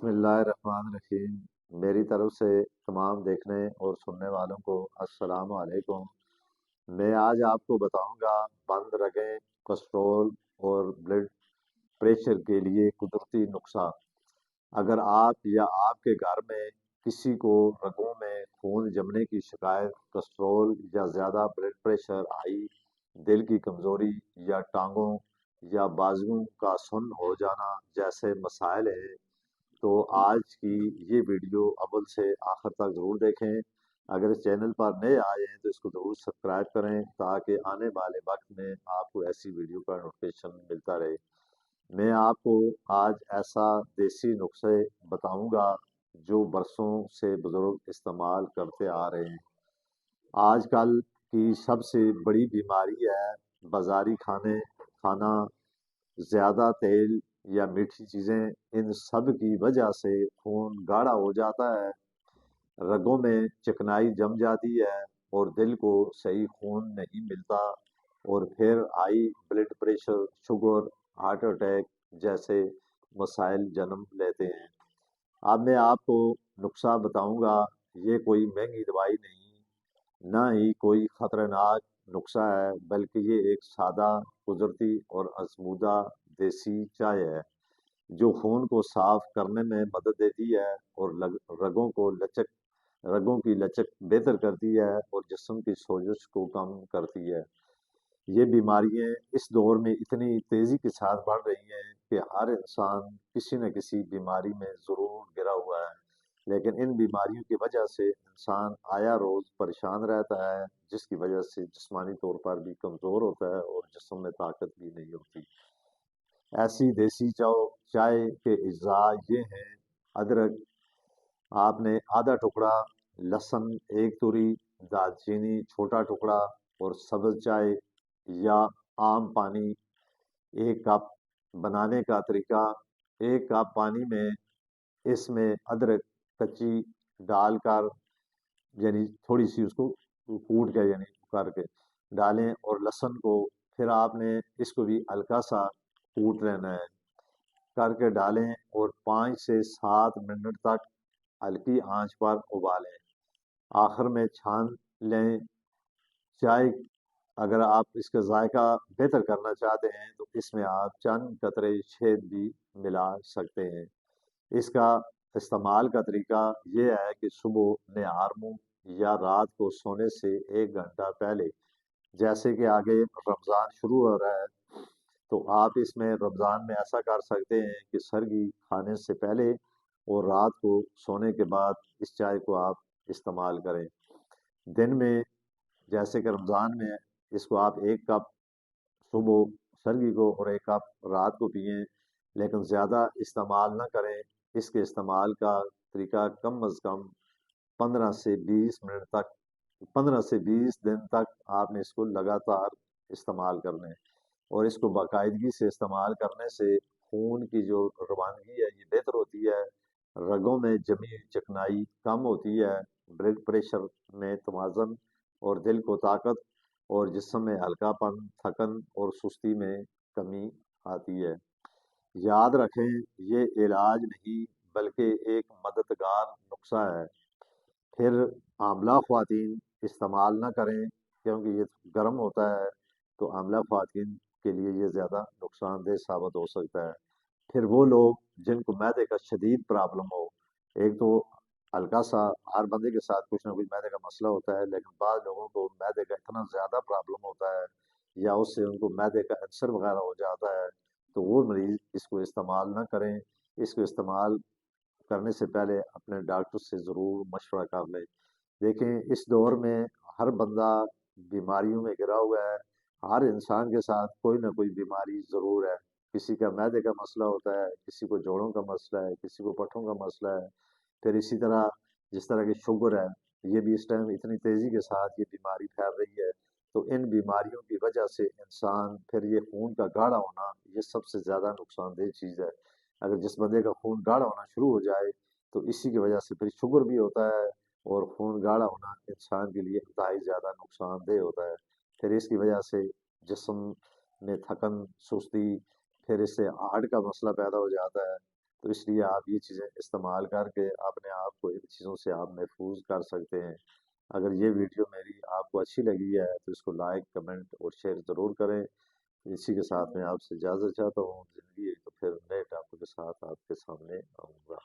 بسم اللہ الرحمن الرحیم۔ میری طرف سے تمام دیکھنے اور سننے والوں کو السلام علیکم۔ میں آج آپ کو بتاؤں گا بند رگیں، کولیسٹرول اور بلڈ پریشر کے لیے قدرتی نسخہ۔ اگر آپ یا آپ کے گھر میں کسی کو رگوں میں خون جمنے کی شکایت، کولیسٹرول یا زیادہ بلڈ پریشر، ہائی دل کی کمزوری یا ٹانگوں یا بازوؤں کا سن ہو جانا جیسے مسائل ہیں، تو آج کی یہ ویڈیو اول سے آخر تک ضرور دیکھیں۔ اگر اس چینل پر نئے آئے ہیں تو اس کو ضرور سبسکرائب کریں تاکہ آنے والے وقت میں آپ کو ایسی ویڈیو کا نوٹیفیکیشن ملتا رہے۔ میں آپ کو آج ایسا دیسی نسخے بتاؤں گا جو برسوں سے بزرگ استعمال کرتے آ رہے ہیں۔ آج کل کی سب سے بڑی بیماری ہے بازاری کھانا، زیادہ تیل یا میٹھی چیزیں۔ ان سب کی وجہ سے خون گاڑھا ہو جاتا ہے، رگوں میں چکنائی جم جاتی ہے اور دل کو صحیح خون نہیں ملتا، اور پھر high blood pressure, sugar, heart attack جیسے مسائل جنم لیتے ہیں۔ اب میں آپ کو نسخہ بتاؤں گا، یہ کوئی مہنگی دوائی نہیں، نہ ہی کوئی خطرناک نسخہ ہے، بلکہ یہ ایک سادہ، قدرتی اور آزمودہ دیسی چائے ہے جو خون کو صاف کرنے میں مدد دیتی ہے اور رگوں کی لچک بہتر کرتی ہے اور جسم کی سوزش کو کم کرتی ہے۔ یہ بیماریاں اس دور میں اتنی تیزی کے ساتھ بڑھ رہی ہیں کہ ہر انسان کسی نہ کسی بیماری میں ضرور گرا ہوا ہے، لیکن ان بیماریوں کی وجہ سے انسان آیا روز پریشان رہتا ہے، جس کی وجہ سے جسمانی طور پر بھی کمزور ہوتا ہے اور جسم میں طاقت بھی نہیں ہوتی۔ ایسی دیسی چائے کے اجزاء یہ ہیں: ادرک آپ نے آدھا ٹکڑا، لہسن ایک توری، دال چینی چھوٹا ٹکڑا، اور سبز چائے یا عام پانی ایک کپ۔ بنانے کا طریقہ: ایک کپ پانی میں اس میں ادرک کچی ڈال کر، یعنی تھوڑی سی اس کو کوٹ کے یعنی کر کے ڈالیں، اور لہسن کو پھر آپ نے اس کو بھی ہلکا سا کوٹ لینا ہے، کر کے ڈالیں اور 5 سے 7 منٹ تک ہلکی آنچ پر ابالیں۔ آخر میں چھان لیں۔ چائے اگر آپ اس کا ذائقہ بہتر کرنا چاہتے ہیں تو اس میں آپ چند قطرے شہد بھی ملا سکتے ہیں۔ اس کا استعمال کا طریقہ یہ ہے کہ صبح نہار منہ یا رات کو سونے سے 1 گھنٹہ پہلے، جیسے کہ آگے رمضان شروع ہو رہا ہے تو آپ اس میں رمضان میں ایسا کر سکتے ہیں کہ سرگی کھانے سے پہلے اور رات کو سونے کے بعد اس چائے کو آپ استعمال کریں۔ دن میں جیسے کہ رمضان میں اس کو آپ 1 کپ صبح سرگی کو اور 1 کپ رات کو پئیں، لیکن زیادہ استعمال نہ کریں۔ اس کے استعمال کا طریقہ کم از کم 15 سے 20 دن تک آپ نے اس کو لگاتار استعمال کرنا ہے، اور اس کو باقاعدگی سے استعمال کرنے سے خون کی جو روانگی ہے یہ بہتر ہوتی ہے، رگوں میں جمی ہوئی چکنائی کم ہوتی ہے، بلڈ پریشر میں توازن اور دل کو طاقت، اور جسم میں ہلکا پن، تھکن اور سستی میں کمی آتی ہے۔ یاد رکھیں، یہ علاج نہیں بلکہ ایک مددگار نسخہ ہے۔ پھر حاملہ خواتین استعمال نہ کریں کیونکہ یہ گرم ہوتا ہے، تو حاملہ خواتین کے لیے یہ زیادہ نقصان دہ ثابت ہو سکتا ہے۔ پھر وہ لوگ جن کو معدے کا شدید پرابلم ہو، ایک تو ہلکا سا ہر بندے کے ساتھ کچھ نہ کچھ معدے کا مسئلہ ہوتا ہے، لیکن بعض لوگوں کو معدے کا اتنا زیادہ پرابلم ہوتا ہے یا اس سے ان کو معدے کا السر وغیرہ ہو جاتا ہے، تو وہ مریض اس کو استعمال نہ کریں۔ اس کو استعمال کرنے سے پہلے اپنے ڈاکٹر سے ضرور مشورہ کر لیں۔ دیکھیں، اس دور میں ہر بندہ بیماریوں میں گھرا ہوا ہے، ہر انسان کے ساتھ کوئی نہ کوئی بیماری ضرور ہے۔ کسی کا معدے کا مسئلہ ہوتا ہے، کسی کو جوڑوں کا مسئلہ ہے، کسی کو پٹھوں کا مسئلہ ہے، پھر اسی طرح جس طرح کی شوگر ہے، یہ بھی اس ٹائم اتنی تیزی کے ساتھ یہ بیماری پھیل رہی ہے، تو ان بیماریوں کی وجہ سے انسان پھر یہ خون کا گاڑھا ہونا یہ سب سے زیادہ نقصان دہ چیز ہے۔ اگر جس بندے کا خون گاڑھا ہونا شروع ہو جائے تو اسی کی وجہ سے پھر شوگر بھی ہوتا ہے، اور خون گاڑھا ہونا انسان کے لیے انتہائی زیادہ نقصان دہ ہوتا ہے۔ پھر اس کی وجہ سے جسم میں تھکن، سستی، پھر اس سے ہارٹ کا مسئلہ پیدا ہو جاتا ہے، تو اس لیے آپ یہ چیزیں استعمال کر کے اپنے آپ کو ان چیزوں سے آپ محفوظ کر سکتے ہیں۔ اگر یہ ویڈیو میری آپ کو اچھی لگی ہے تو اس کو لائک کمنٹ اور شیئر ضرور کریں۔ اسی کے ساتھ میں آپ سے اجازت چاہتا ہوں، زندگی ہے تو پھر نئے ٹاپک کے ساتھ آپ کے سامنے آؤں گا۔